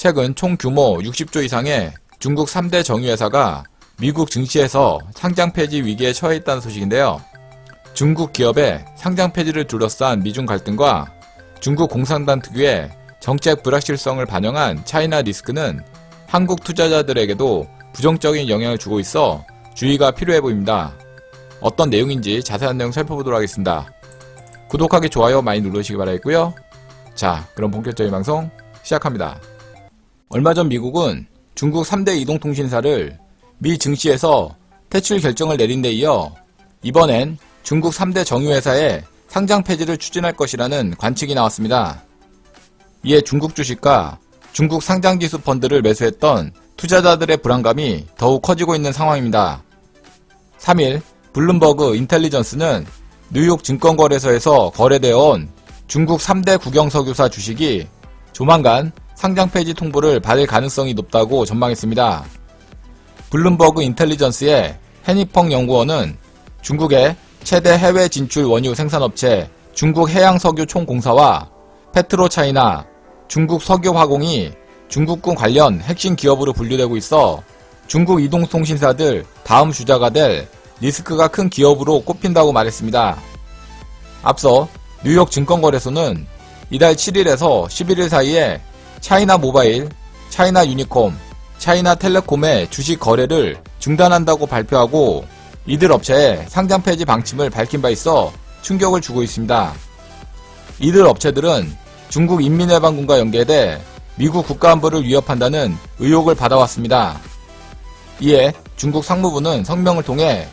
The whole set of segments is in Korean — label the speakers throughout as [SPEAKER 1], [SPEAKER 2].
[SPEAKER 1] 최근 총 규모 60조 이상의 중국 3대 정유회사가 미국 증시에서 상장 폐지 위기에 처해 있다는 소식인데요. 중국 기업의 상장 폐지를 둘러싼 미중 갈등과 중국 공산당 특유의 정책 불확실성을 반영한 차이나 리스크는 한국 투자자들에게도 부정적인 영향을 주고 있어 주의가 필요해 보입니다. 어떤 내용인지 자세한 내용 살펴보도록 하겠습니다. 구독하기, 좋아요 많이 눌러주시기 바라겠고요. 자, 그럼 본격적인 방송 시작합니다. 얼마 전 미국은 중국 3대 이동통신사를 미 증시에서 퇴출 결정을 내린 데 이어 이번엔 중국 3대 정유회사의 상장 폐지를 추진할 것이라는 관측이 나왔습니다. 이에 중국 주식과 중국 상장지수 펀드를 매수했던 투자자들의 불안감이 더욱 커지고 있는 상황입니다. 3일 블룸버그 인텔리전스는 뉴욕 증권거래소에서 거래되어 온 중국 3대 국영석유사 주식이 조만간 상장 폐지 통보를 받을 가능성이 높다고 전망했습니다. 블룸버그 인텔리전스의 해니펑 연구원은 중국의 최대 해외 진출 원유 생산업체 중국해양석유총공사와 페트로차이나, 중국석유화공이 중국군 관련 핵심 기업으로 분류되고 있어 중국 이동통신사들 다음 주자가 될 리스크가 큰 기업으로 꼽힌다고 말했습니다. 앞서 뉴욕 증권거래소는 이달 7일에서 11일 사이에 차이나 모바일, 차이나 유니콤, 차이나 텔레콤의 주식 거래를 중단한다고 발표하고 이들 업체의 상장 폐지 방침을 밝힌 바 있어 충격을 주고 있습니다. 이들 업체들은 중국 인민해방군과 연계돼 미국 국가안보를 위협한다는 의혹을 받아왔습니다. 이에 중국 상무부는 성명을 통해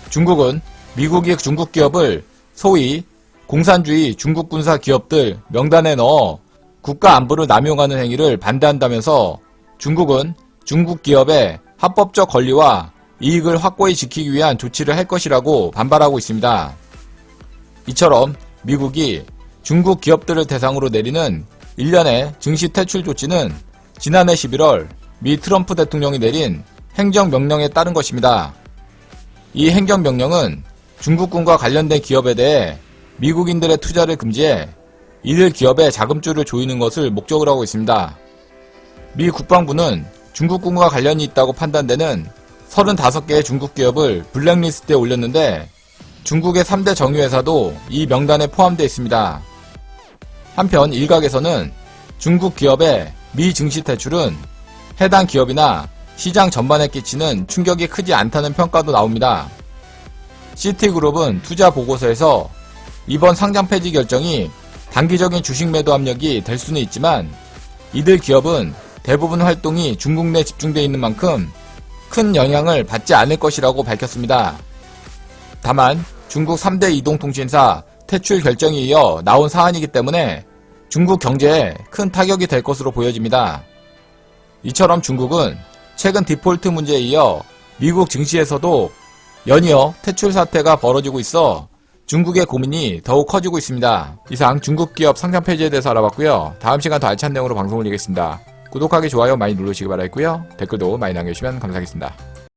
[SPEAKER 1] 중국은 미국이 중국 기업을 소위 공산주의 중국 군사 기업들 명단에 넣어 국가 안보를 남용하는 행위를 반대한다면서 중국은 중국 기업의 합법적 권리와 이익을 확고히 지키기 위한 조치를 할 것이라고 반발하고 있습니다. 이처럼 미국이 중국 기업들을 대상으로 내리는 일련의 증시 퇴출 조치는 지난해 11월 미 트럼프 대통령이 내린 행정명령에 따른 것입니다. 이 행정명령은 중국군과 관련된 기업에 대해 미국인들의 투자를 금지해 이들 기업의 자금줄을 조이는 것을 목적으로 하고 있습니다. 미 국방부는 중국군과 관련이 있다고 판단되는 35개의 중국 기업을 블랙리스트에 올렸는데 중국의 3대 정유회사도 이 명단에 포함되어 있습니다. 한편 일각에서는 중국 기업의 미 증시 퇴출은 해당 기업이나 시장 전반에 끼치는 충격이 크지 않다는 평가도 나옵니다. 시티그룹은 투자 보고서에서 이번 상장 폐지 결정이 단기적인 주식 매도 압력이 될 수는 있지만 이들 기업은 대부분 활동이 중국 내 집중되어 있는 만큼 큰 영향을 받지 않을 것이라고 밝혔습니다. 다만 중국 3대 이동통신사 퇴출 결정이 이어 나온 사안이기 때문에 중국 경제에 큰 타격이 될 것으로 보여집니다. 이처럼 중국은 최근 디폴트 문제에 이어 미국 증시에서도 연이어 퇴출 사태가 벌어지고 있어 중국의 고민이 더욱 커지고 있습니다. 이상 중국 기업 상장 폐지에 대해서 알아봤고요. 다음 시간 더 알찬 내용으로 방송을 올리겠습니다. 구독하기, 좋아요 많이 눌러주시기 바라겠고요. 댓글도 많이 남겨주시면 감사하겠습니다.